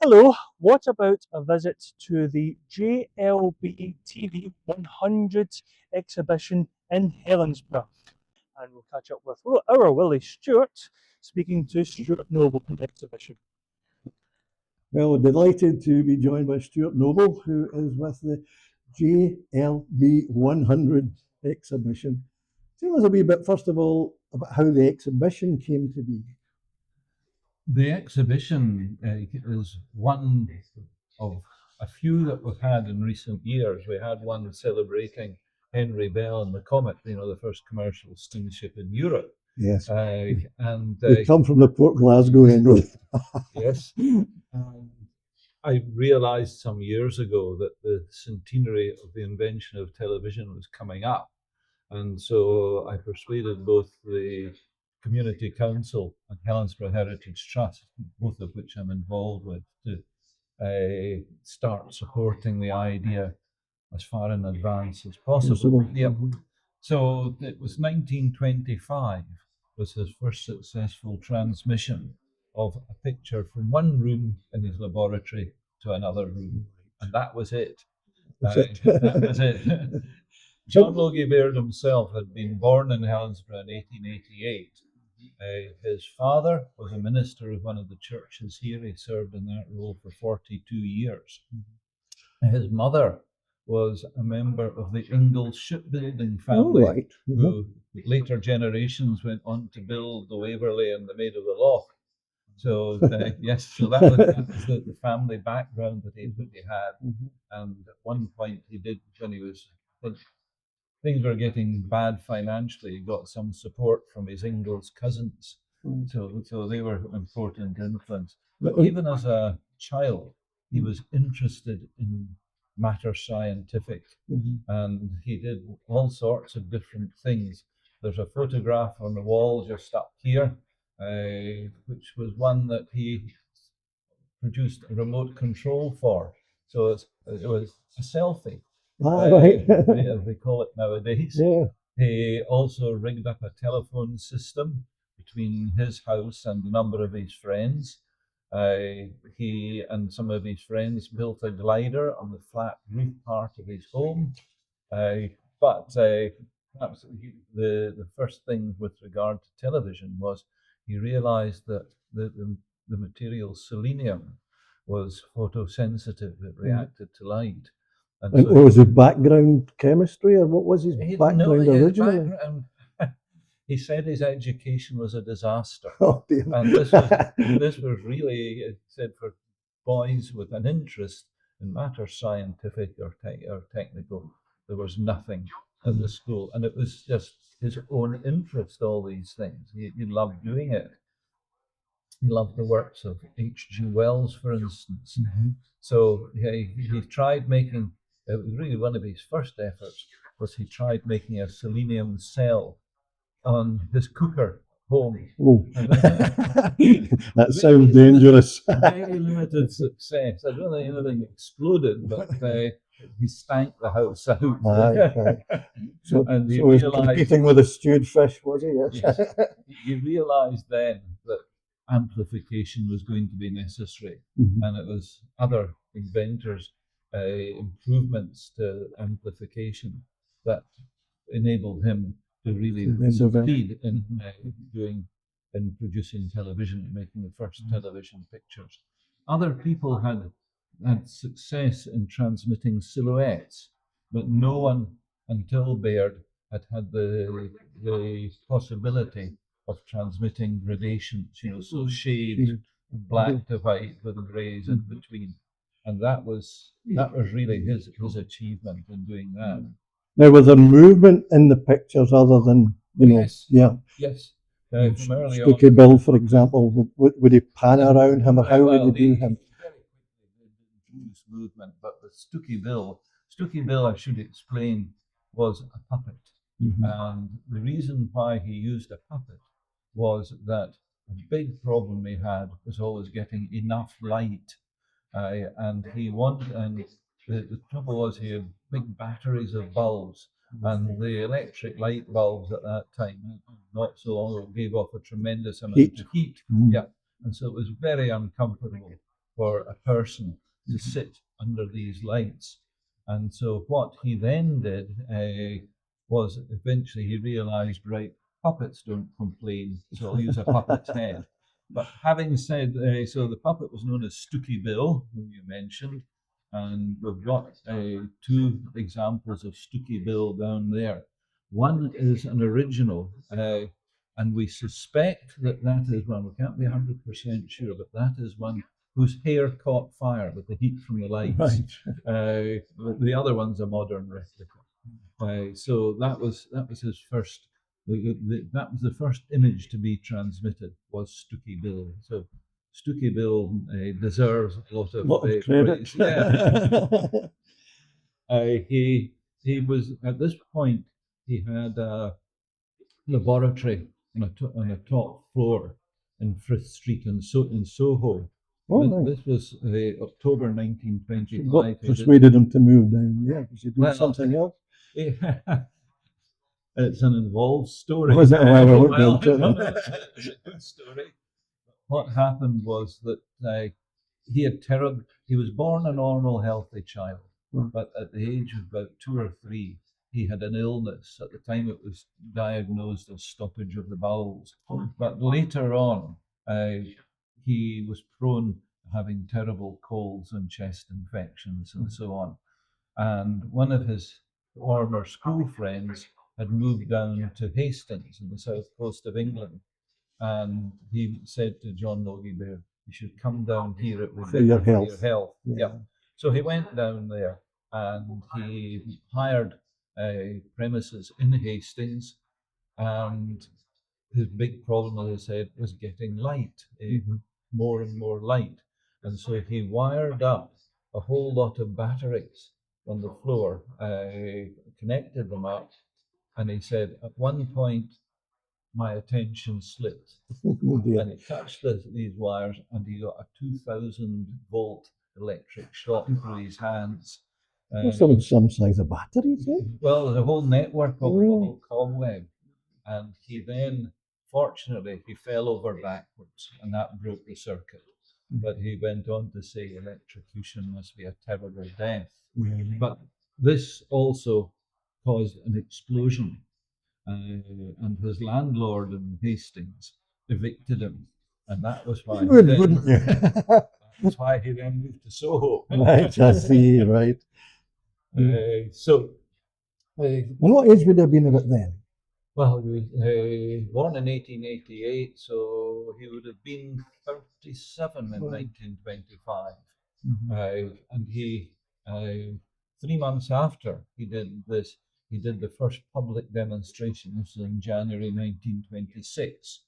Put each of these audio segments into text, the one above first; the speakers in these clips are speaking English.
Hello, what about a visit to the JLBTV100 Exhibition in Helensburgh? And we'll catch up with our Willie Stewart, speaking to Stewart Noble in the exhibition. Well, we're delighted to be joined by Stewart Noble, who is with the JLB100 Exhibition. Tell us a wee bit, first of all, about how the exhibition came to be. The exhibition is one of a few that we've had in recent years. We had one celebrating Henry Bell and the Comet, the first commercial steamship in Europe. Yes. They come from the Port Glasgow end. Yes. I realised some years ago that the centenary of the invention of television was coming up. And so I persuaded both the Community Council and Helensburgh Heritage Trust, both of which I'm involved with, to start supporting the idea as far in advance as possible. Yep. So it was 1925 was his first successful transmission of a picture from one room in his laboratory to another room, and that was it. That was it. John Logie Baird himself had been born in Helensburgh in 1888. His father was a minister of one of the churches here. He served in that role for 42 years. His mother was a member of the Ingalls shipbuilding family, who later generations went on to build the Waverley and the Maid of the Loch. So yes, so that was the family background that he had. And at one point he did, when he was, things were getting bad financially, he got some support from his Ingalls cousins. So they were an important influence. But even as a child, he was interested in matter scientific, and he did all sorts of different things. There's a photograph on the wall just up here, which was one that he produced a remote control for. So it was a selfie, as they call it nowadays. Yeah. He also rigged up a telephone system between his house and a number of his friends. He and some of his friends built a glider on the flat roof part of his home. But perhaps the first thing with regard to television was he realized that the material selenium was photosensitive. It reacted to light. And so what was his background, chemistry, or what was his background originally? He said his education was a disaster. Oh, dear. And this was really, it said, for boys with an interest in matter scientific or technical, there was nothing at the school. And it was just his own interest, all these things. He loved doing it. He loved the works of H.G. Wells, for instance. So he tried making, it was really one of his first efforts, was he tried making a selenium cell on his cooker home. Oh. That sounds dangerous. Very limited success. I don't think anything exploded, but he stank the house out. Right. So he was competing with a stewed fish, was he? Yes. He realised then that amplification was going to be necessary, and it was other inventors' improvements to amplification that enabled him to really succeed in producing television, making the first television pictures. Other people had success in transmitting silhouettes, but no one until Baird had the possibility of transmitting gradations, so shades, black to white with greys in between. And that was really his achievement in doing that. Now, was there movement in the pictures other than, Yes. Yes. From early Stewart Bill, for example, would he pan around him, or how would you do him? Very quickly introduce movement, but with Stewart Bill, I should explain, was a puppet. And the reason why he used a puppet was that a big problem he had was always getting enough light. And the trouble was he had big batteries of bulbs, and the electric light bulbs at that time, not so long ago, gave off a tremendous amount of heat. Yeah, and so it was very uncomfortable. for a person to sit under these lights. And so what he then did was eventually he realized, right, puppets don't complain, so I'll use a puppet's head. But having said, so the puppet was known as Stewart Bill, who you mentioned, and we've got 2 examples of Stewart Bill down there. One is an original, and we suspect that that is one, we can't be 100% sure, but that is one whose hair caught fire with the heat from the lights. Right. The other one's a modern replica. So that was his first. That was the first image to be transmitted, was Stewart Bill. So Stewart Bill deserves a lot of credit. praise. Yeah. He was at this point. He had a laboratory on a top floor in Frith Street in Soho. Oh, nice. This was October 1925. What persuaded him to move down there? Was he doing something else? It's an involved story. Was it? Well, It's a good story. What happened was that he was born a normal, healthy child, but at the age of about 2 or 3, he had an illness. At the time, it was diagnosed as stoppage of the bowels. But later on, he was prone to having terrible colds and chest infections and so on. And one of his former school friends had moved down to Hastings in the south coast of England. And he said to John Logie Baird, "You should come down here, it would for be your good health." for your health." Yeah. So he went down there and he hired premises in Hastings, and his big problem, as I said, was getting light, more and more light. And so he wired up a whole lot of batteries on the floor, connected them up, and he said, at one point, my attention slipped. And he touched these wires, and he got a 2,000-volt electric shock through his hands. Some size of batteries, eh? Well, there's a whole network of a whole cobweb. And he then, fortunately, he fell over backwards, and that broke the circuit. But he went on to say electrocution must be a terrible death. But this also caused an explosion, and his landlord in Hastings evicted him, and that was why. Wouldn't you? That's why he then moved to Soho. Right, I see. Right. And what age would he have been about then? Well, he was born in 1888, so he would have been 37 in 1925. And he, 3 months after he did this, he did the first public demonstration. This was in January 1926.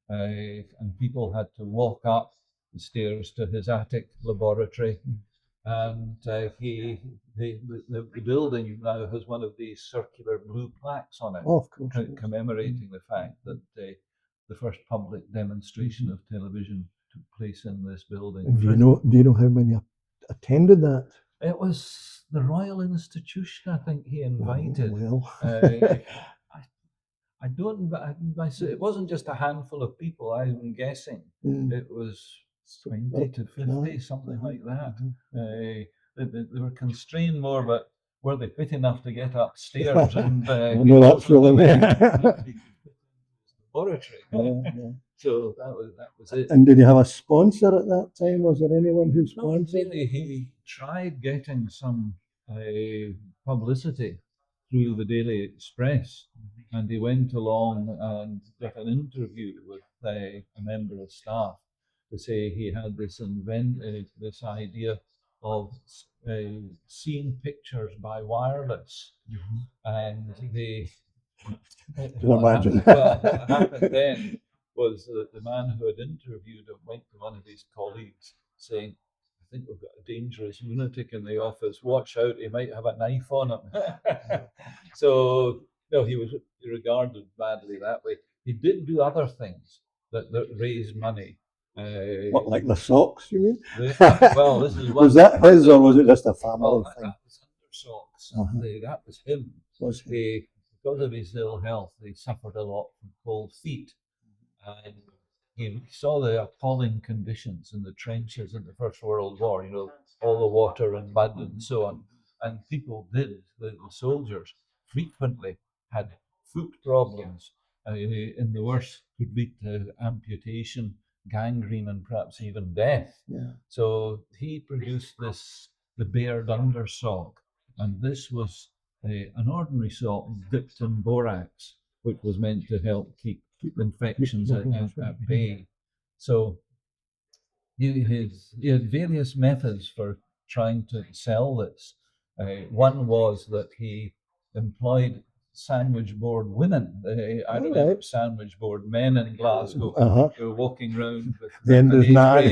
And people had to walk up the stairs to his attic laboratory. And the building now has one of these circular blue plaques on it, of course, commemorating the fact that the first public demonstration of television took place in this building. And do you know how many attended that? It was the Royal Institution, I think he invited. Oh, well. I don't. It wasn't just a handful of people. I'm guessing it was 20 to 50, something like that. They were constrained more, but were they fit enough to get upstairs? And no, that's really laboratory. So that was it. And did you have a sponsor at that time? Was there anyone who sponsored? No, really, he tried getting some publicity through the Daily Express, and he went along and got an interview with a member of staff to say he had this idea of seeing pictures by wireless, and what happened then was that the man who had interviewed him went to one of his colleagues saying, "I think we've got a dangerous lunatic in the office. Watch out, he might have a knife on him." So he was regarded badly that way. He did do other things that raised money. What, like the socks, you mean? Well, this is was that his, or was it just a family thing? That was under socks. That was him. Because of his ill health, he suffered a lot from cold feet, and he saw the appalling conditions in the trenches in the First World War, all the water and mud and so on. And people the soldiers frequently had foot problems, in the worst could lead to amputation, gangrene, and perhaps even death. Yeah. So he produced the Baird undersock, and this was an ordinary sock dipped in borax, which was meant to help keep infections at bay. So he had various methods for trying to sell this. One was that he employed sandwich board women. I remember sandwich board men in Glasgow who were walking around with then there's not.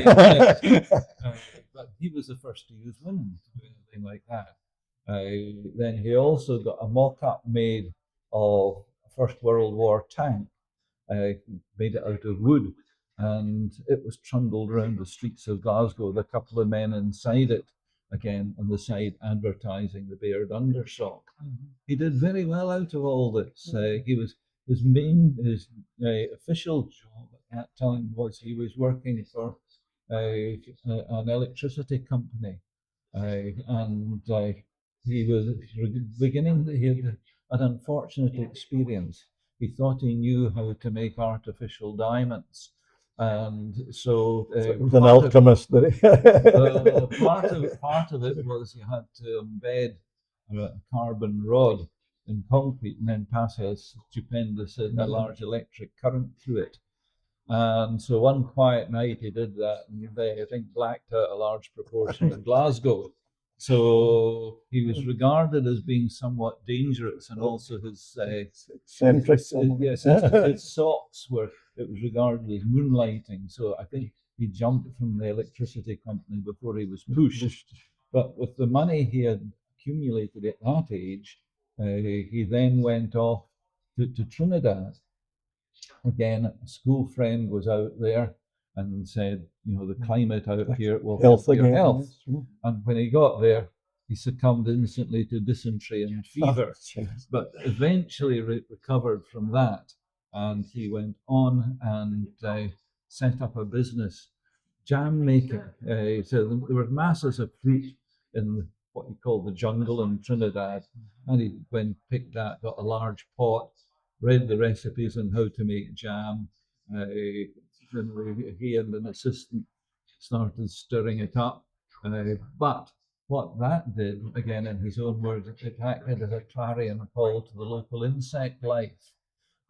But he was the first to use women to do anything like that. Then he also got a mock-up made of a First World War tank, made it out of wood, and it was trundled around the streets of Glasgow with a couple of men inside it, again on the side advertising the Baird undersock. He did very well out of all this. His official job at that time was he was working for an electricity company, and he was beginning. He had an unfortunate experience. He thought he knew how to make artificial diamonds, and so he was an alchemist. Part of it was you had to embed a carbon rod in concrete and then pass a large electric current through it. And so one quiet night he did that, and I think blacked out a large proportion of Glasgow. So he was regarded as being somewhat dangerous, and also his eccentric. His socks it was regarded as moonlighting. So I think he jumped from the electricity company before he was pushed. But with the money he had accumulated at that age, he then went off to Trinidad. Again, a school friend was out there and said, the climate out here will help your health. And when he got there, he succumbed instantly to dysentery and fever, but eventually recovered from that. And he went on and set up a business, jam making. So there were masses of fruit in what he called the jungle in Trinidad, and he went picked that, got a large pot, read the recipes on how to make jam. He and an assistant started stirring it up. But what that did, again in his own words, it acted as a clarion call to the local insect life.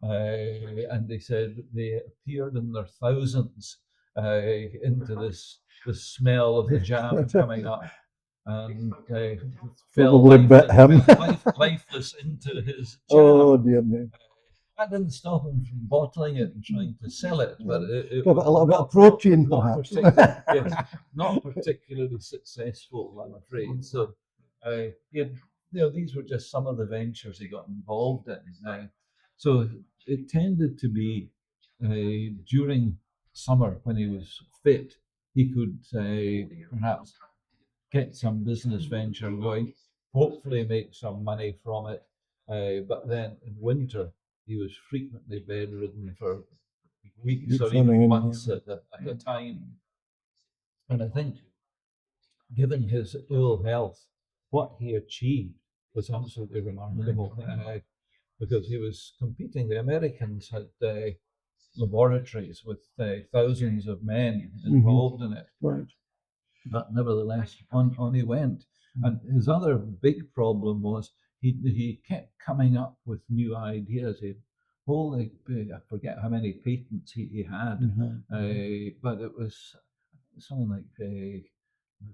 And they said they appeared in their thousands into this smell of the jam coming up. And fell lifeless into his jam. Oh dear me. That didn't stop him from bottling it and trying to sell it, but it was a little bit of protein, perhaps. Not particularly successful, I'm afraid. So, these were just some of the ventures he got involved in. So it tended to be during summer when he was fit, he could perhaps get some business venture going, hopefully make some money from it. But then in winter, he was frequently bedridden for weeks or even months at a time. And I think, given his ill health, what he achieved was absolutely remarkable, because he was competing. The Americans had laboratories with thousands of men involved in it. Right. But nevertheless, on he went. And his other big problem was he kept coming up with new ideas. I forget how many patents he had, but it was something like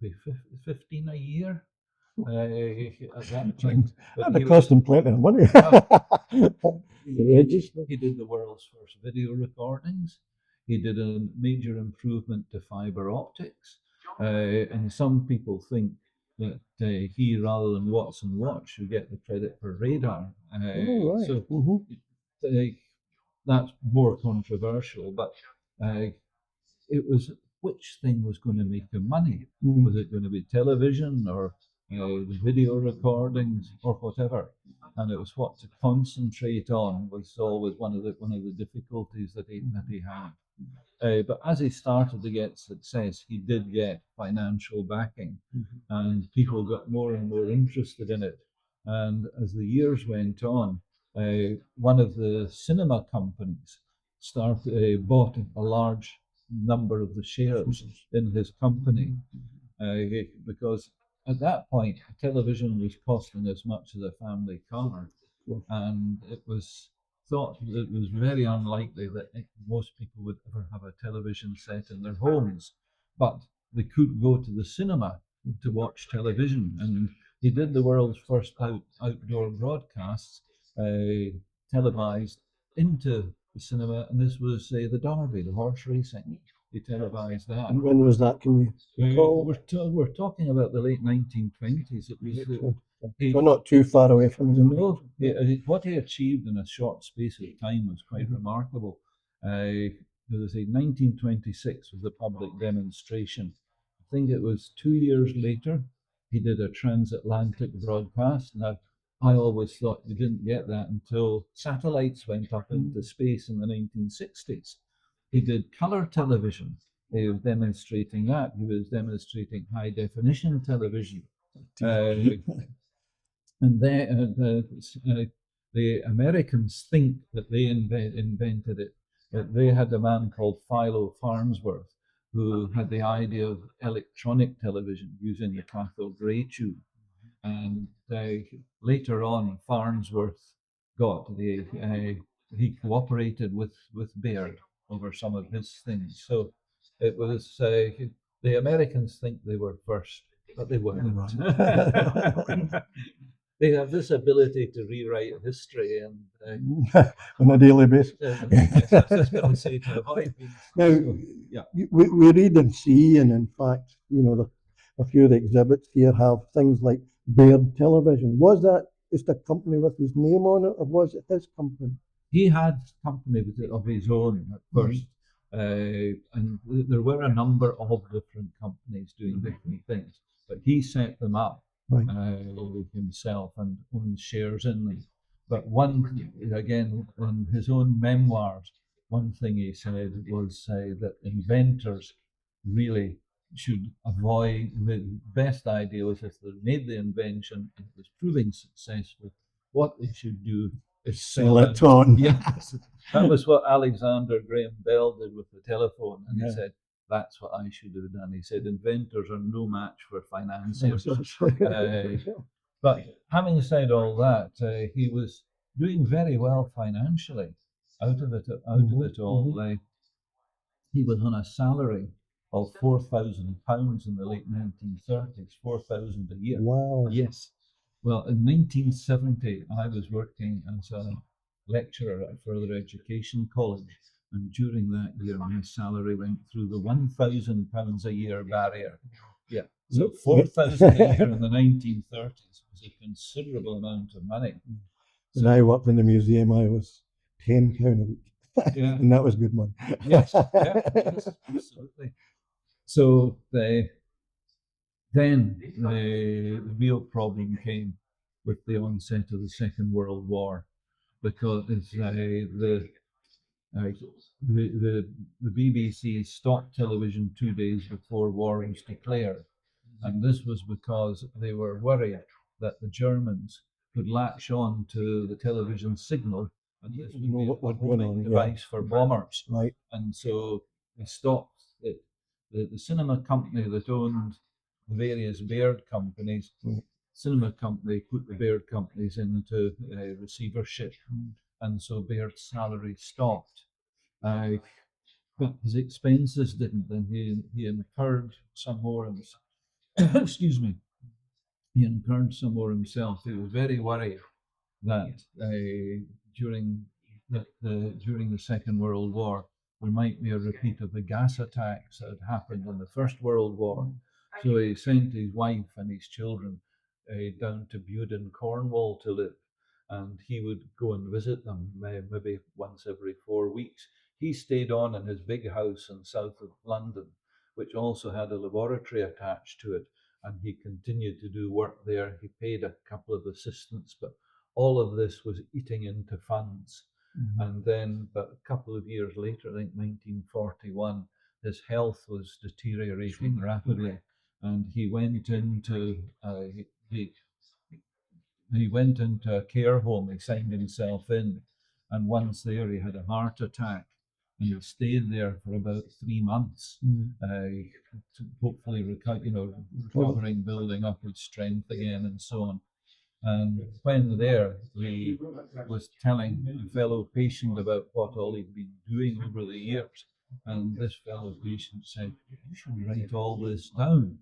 maybe 15 a year. At that time. That'd cost him plenty of money. He did the world's first video recordings. He did a major improvement to fiber optics. And some people think that he, rather than Watson Watt, should get the credit for radar. Right. So that's more controversial, but it was which thing was going to make him money. Was it going to be television or video recordings or whatever? And it was what to concentrate on was always one of the difficulties that he had. But as he started to get success, he did get financial backing, and people got more and more interested in it. And as the years went on, one of the cinema companies bought a large number of the shares in his company, because at that point, a television was costing as much as a family car, and it was thought that it was very unlikely that most people would ever have a television set in their homes, but they could go to the cinema to watch television. And he did the world's first outdoor broadcasts, televised into the cinema, and this was the Derby, the horse racing. He televised that. And when was that? Can you recall? We're talking about the late 1920s. It was So not too far away from him. no, what he achieved in a short space of time was quite remarkable. There was 1926 was the public demonstration. I think it was 2 years later he did a transatlantic broadcast. Now, I always thought you didn't get that until satellites went up into space in the 1960s. He did colour television. He was demonstrating that. He was demonstrating high definition television. And the Americans think that they invented it. They had a man called Philo Farnsworth who had the idea of electronic television using the cathode ray tube. And later on, Farnsworth he cooperated with Baird over some of his things. So it was the Americans think they were first, but they weren't. They have this ability to rewrite history, and on a daily basis. yes, I was just going to say to avoid being. Now, Yeah. we read and see, and in fact, a few of the exhibits here have things like Baird Television. Was that just a company with his name on it, or was it his company? He had company of his own at first, and there were a number of different companies doing different things, but he set them up himself and owned shares in them. But again, in his own memoirs, one thing he said was that inventors really should avoid. The best idea was if they made the invention, it was proving successful, what they should do is Sell it on. Yes, that was what Alexander Graham Bell did with the telephone, and he said, that's what I should have done. He said, inventors are no match for financiers. But having said all that, he was doing very well financially out of it all. He was on a salary of £4,000 in the late 1930s, 4,000 a year. Wow. Yes. Well, in 1970, I was working as a lecturer at a further education college, and during that year, my salary went through the £1,000 a year barrier. Yeah, so 4,000 a year in the 1930s was a considerable amount of money. When I worked in the museum, I was £10 a week, and that was good money. Yes, absolutely. So then the real problem came with the onset of the Second World War, because the BBC stopped television 2 days before war was declared, and this was because they were worried that the Germans could latch on to the television signal, and this would be a homing device for bombers. Right. And so they stopped it. The cinema company that owned the various Baird companies, cinema company put the Baird companies into receivership, and so Baird's salary stopped. But his expenses didn't, and he incurred some more. Excuse me. He incurred some more himself. He was very worried that during the Second World War there might be a repeat of the gas attacks that had happened in the First World War. So he sent his wife and his children down to Bewden, Cornwall to live, and he would go and visit them maybe once every 4 weeks. He stayed on in his big house in south of London, which also had a laboratory attached to it, and he continued to do work there. He paid a couple of assistants, but all of this was eating into funds. And then, but a couple of years later, I think 1941, his health was deteriorating rapidly, and he went into he went into a care home. He signed himself in, and once there, he had a heart attack, and he stayed there for about 3 months, hopefully recovering, building up his strength again, and so on. And when there, he was telling a fellow patient about what all he'd been doing over the years. And this fellow patient said, "You should write all this down,"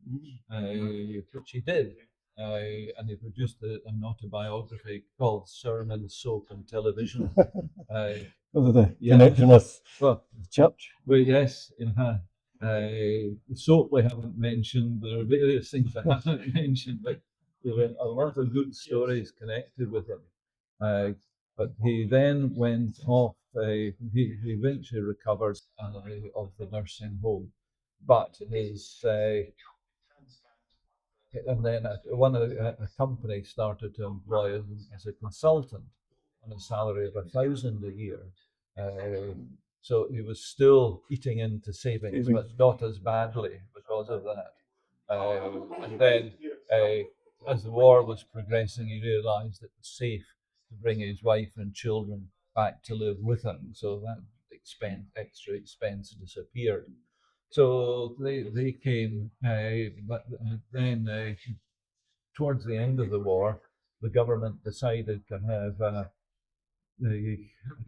which he did. And he produced an autobiography called Sermon, Soap and Television. Because of the connection with Well, the church. well, yes, the soap we haven't mentioned. There are various things I haven't mentioned, but there were a lot of good stories connected with him. But he then went off. He eventually recovered of the nursing home, but his and then a company started to employ him as a consultant on a salary of £1,000 a year. So he was still eating into savings, but not as badly because of that. And then, as the war was progressing, he realised it was safe to bring his wife and children back to live with him. So that extra expense disappeared. So they came, but then towards the end of the war, the government decided to have a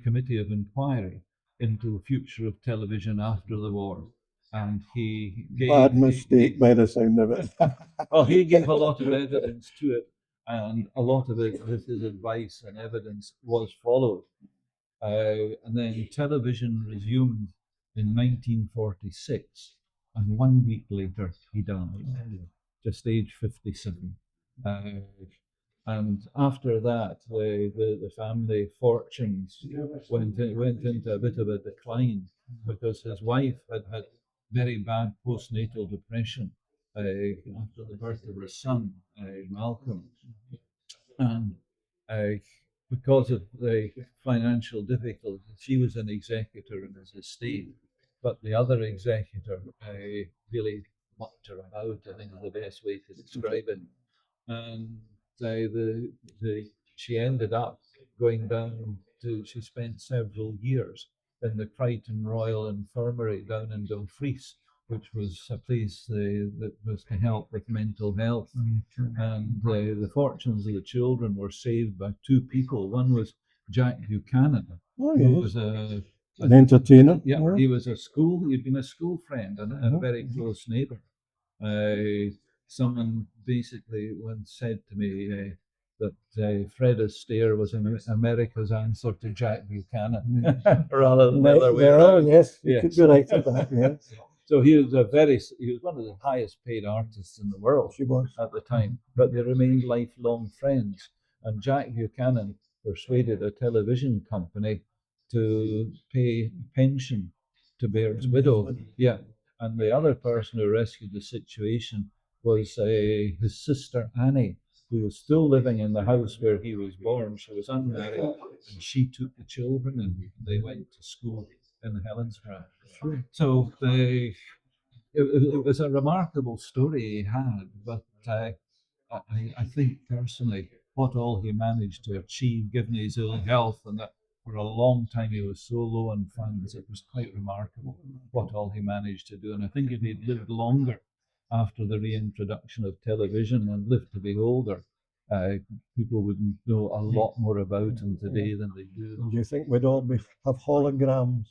committee of inquiry into the future of television after the war. And he gave... Bad mistake by the sound of it. Well, he gave a lot of evidence to it, and a lot of it, with his advice and evidence, was followed. And then television resumed in 1946, and 1 week later he died, just age 57. And after that, the family fortunes went into a bit of a decline, because his wife had very bad postnatal depression after the birth of her son, Malcolm. And because of the financial difficulties, she was an executor in his estate, but the other executor really mucked her about, I think is the best way to describe it. And she ended up going down to, she spent several years in the Crichton Royal Infirmary down in Dumfries, which was a place that was to help with mental health. And the fortunes of the children were saved by two people. One was Jack Buchanan, who was an entertainer. Yeah, he was he'd been a school friend and a very close neighbour. Someone basically once said to me that Fred Astaire was America's answer to Jack Buchanan, rather than the other way around. Yes, you could be right at that, yes. So he was one of the highest paid artists in the world at the time, but they remained lifelong friends. And Jack Buchanan persuaded a television company to pay a pension to Baird's widow. Yeah, and the other person who rescued the situation was his sister Annie, who was still living in the house where he was born. She was unmarried, and she took the children, and they went to school in Helensburgh. Sure. So it was a remarkable story he had, but I think personally what all he managed to achieve, given his ill health, and that for a long time he was so low on funds, it was quite remarkable what all he managed to do. And I think if he'd lived longer after the reintroduction of television and lived to be older, people would know a lot more about him today than they do. Do you think we'd all have holograms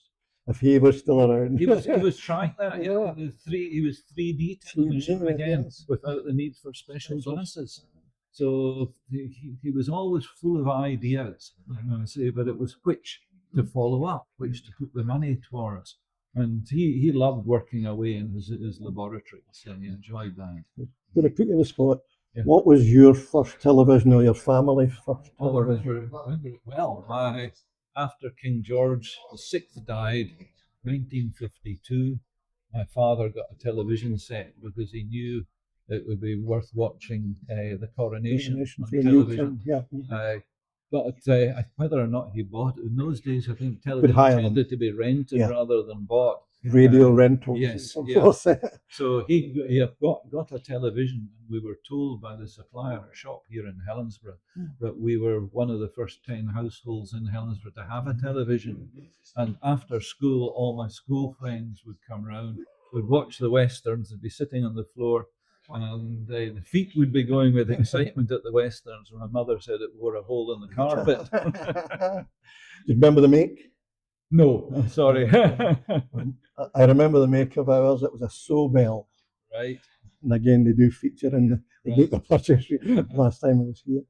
if he was still around? He was trying that. Yeah. He was 3D television again, yes, without the need for special glasses. So he was always full of ideas, but it was which to follow up, which to put the money towards. And he loved working away in his laboratory, so he enjoyed that. I'm going to put you on the spot. Yeah. What was your first television, or your family's first television? I remember it well. After King George VI died, 1952, my father got a television set because he knew it would be worth watching the coronation on television. but whether or not he bought it, in those days, I think hire television them. tended to be rented Yeah. rather than bought. Radio rentals. Yes, of yeah. course. So he got a television, and we were told by the supplier shop here in Helensburgh that we were one of the first 10 households in Helensburgh to have a television. And after school, all my school friends would come round, would watch the westerns, and be sitting on the floor, and the feet would be going with excitement at the westerns. And my mother said it wore a hole in the carpet. Do you remember the make? No, I'm sorry. I remember the make of ours. It was a Sobel. Right. And again, they do feature in the Right. make the purchase last time I was here.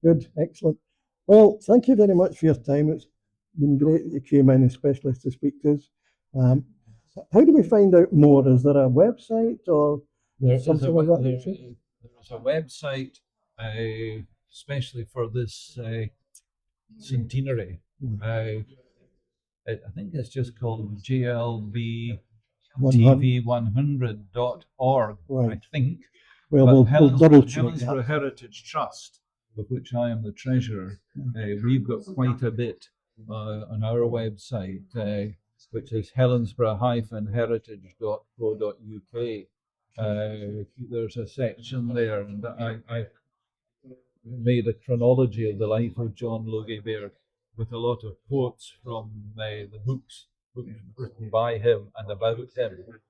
Good, excellent. Well, thank you very much for your time. It's been great that you came in, especially to speak to us. How do we find out more? Is there a website or something like that? There's a website, especially for this centenary. I think it's just called JLBTV100.org, Right. I think. Well, But we'll double check Helensburgh that. Heritage Trust, of which I am the treasurer, we've got quite a bit on our website, which is helensburgh-heritage.co.uk. There's a section there, and I made a chronology of the life of John Logie Baird with a lot of quotes from the books written by him and about him.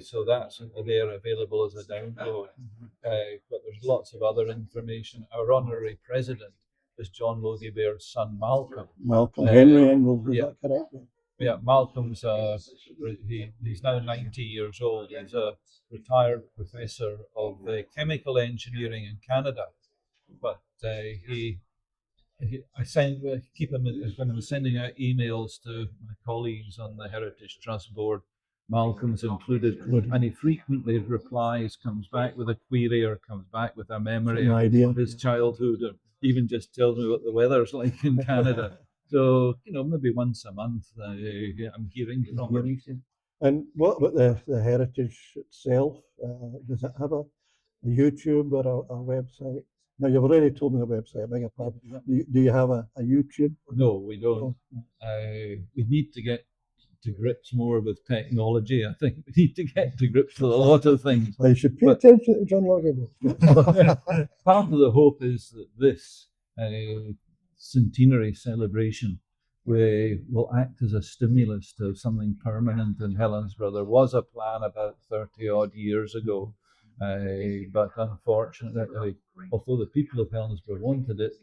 So that's there available as a download. But there's lots of other information. Our honorary president is John Logie Baird's son, Malcolm. Malcolm Henry Engel, is yeah. that correct? Yeah, Malcolm's he's now 90 years old. He's a retired professor of chemical engineering in Canada. But I keep him when I was sending out emails to my colleagues on the Heritage Trust board. Malcolm's included, and he frequently replies, comes back with a query or comes back with a memory of his childhood, or even just tells me what the weather's like in Canada. So, maybe once a month I'm hearing from him. And what about the heritage itself? Does it have a YouTube or a website? Now, you've already told me the website, I beg your pardon. Do you have a YouTube? No, we don't. We need to get to grips more with technology. I think we need to get to grips with a lot of things. Well, you should pay attention to John Logie. Part of the hope is that this centenary celebration will act as a stimulus to something permanent in Helensburgh. There was a plan about 30 odd years ago, but unfortunately, although the people of Helensburgh wanted it,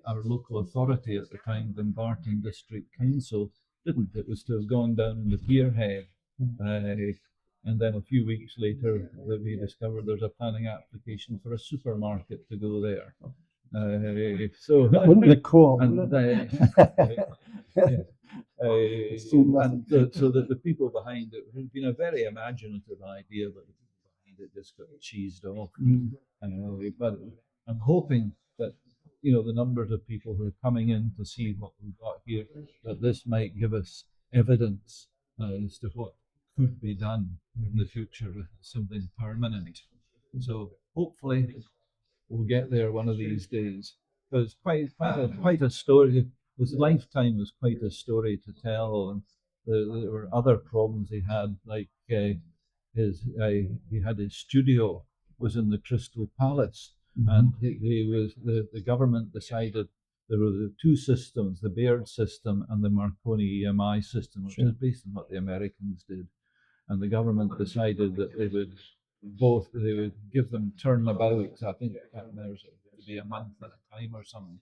our local authority at the time, Dumbarton District Council, didn't. It was to have gone down in the pierhead. And then a few weeks later, we discovered there's a planning application for a supermarket to go there. So That wouldn't be cool. and so that the people behind it, had been a very imaginative idea, but the people behind it just got cheesed off. But I'm hoping that the numbers of people who are coming in to see what we've got here, that this might give us evidence as to what could be done in the future with something permanent. So hopefully we'll get there one of these days. Because quite a story. His lifetime was quite a story to tell, and there were other problems he had, like he had his studio was in the Crystal Palace. And the government decided there were the two systems, the Baird system and the Marconi EMI system, which is based on what the Americans did. And the government decided that they would give them turnabout. I think there's to be a month at a time or something.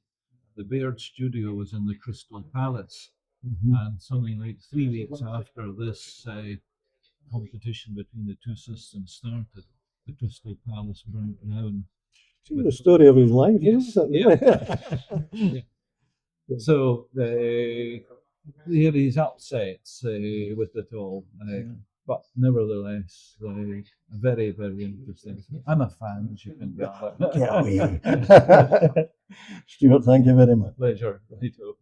The Baird studio was in the Crystal Palace, and something like 3 weeks after this competition between the two systems started, the Crystal Palace burnt down. The story of his life, isn't it? Yeah. So here he's upset with it all, but nevertheless, very, very interesting. I'm a fan, as you can gather. Stewart, thank you very much. Pleasure. Righto.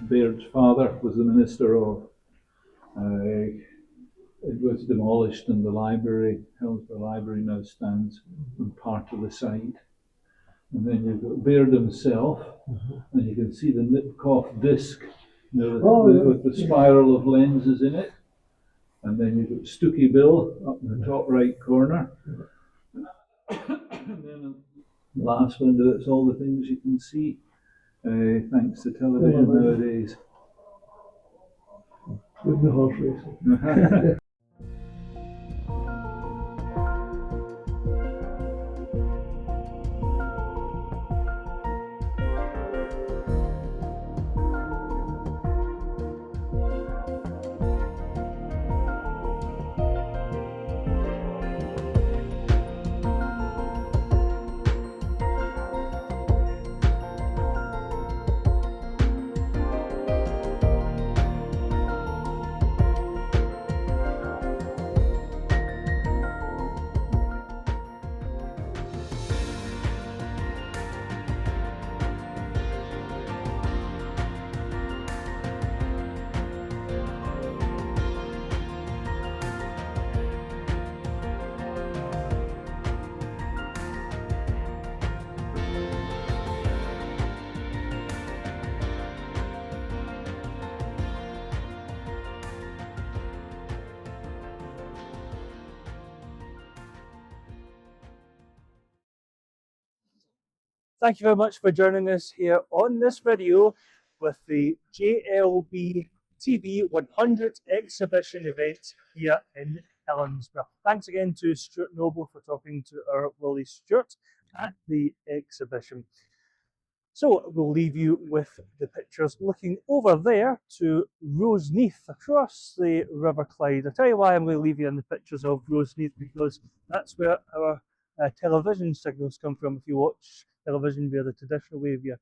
Baird's father was the minister of. It was demolished, and the library, Helensburgh Library, now stands on part of the site. And then you've got Baird himself, and you can see the Nipkoff disc, with the spiral of lenses in it. And then you've got Stookie Bill up in the top right corner. And then the last window, it's all the things you can see, thanks to television nowadays. With the horse racing. Thank you very much for joining us here on this video with the JLBTV100 Exhibition event here in Helensburgh. Thanks again to Stewart Noble for talking to our Willie Stewart at the exhibition. So we'll leave you with the pictures looking over there to Roseneath across the River Clyde. I'll tell you why I'm going to leave you in the pictures of Roseneath, because that's where our television signals come from. If you watch television via the traditional way via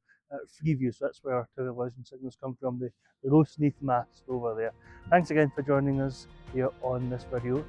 Freeview, so that's where our television signals come from, the Roseneath mast over there. Thanks again for joining us here on this video.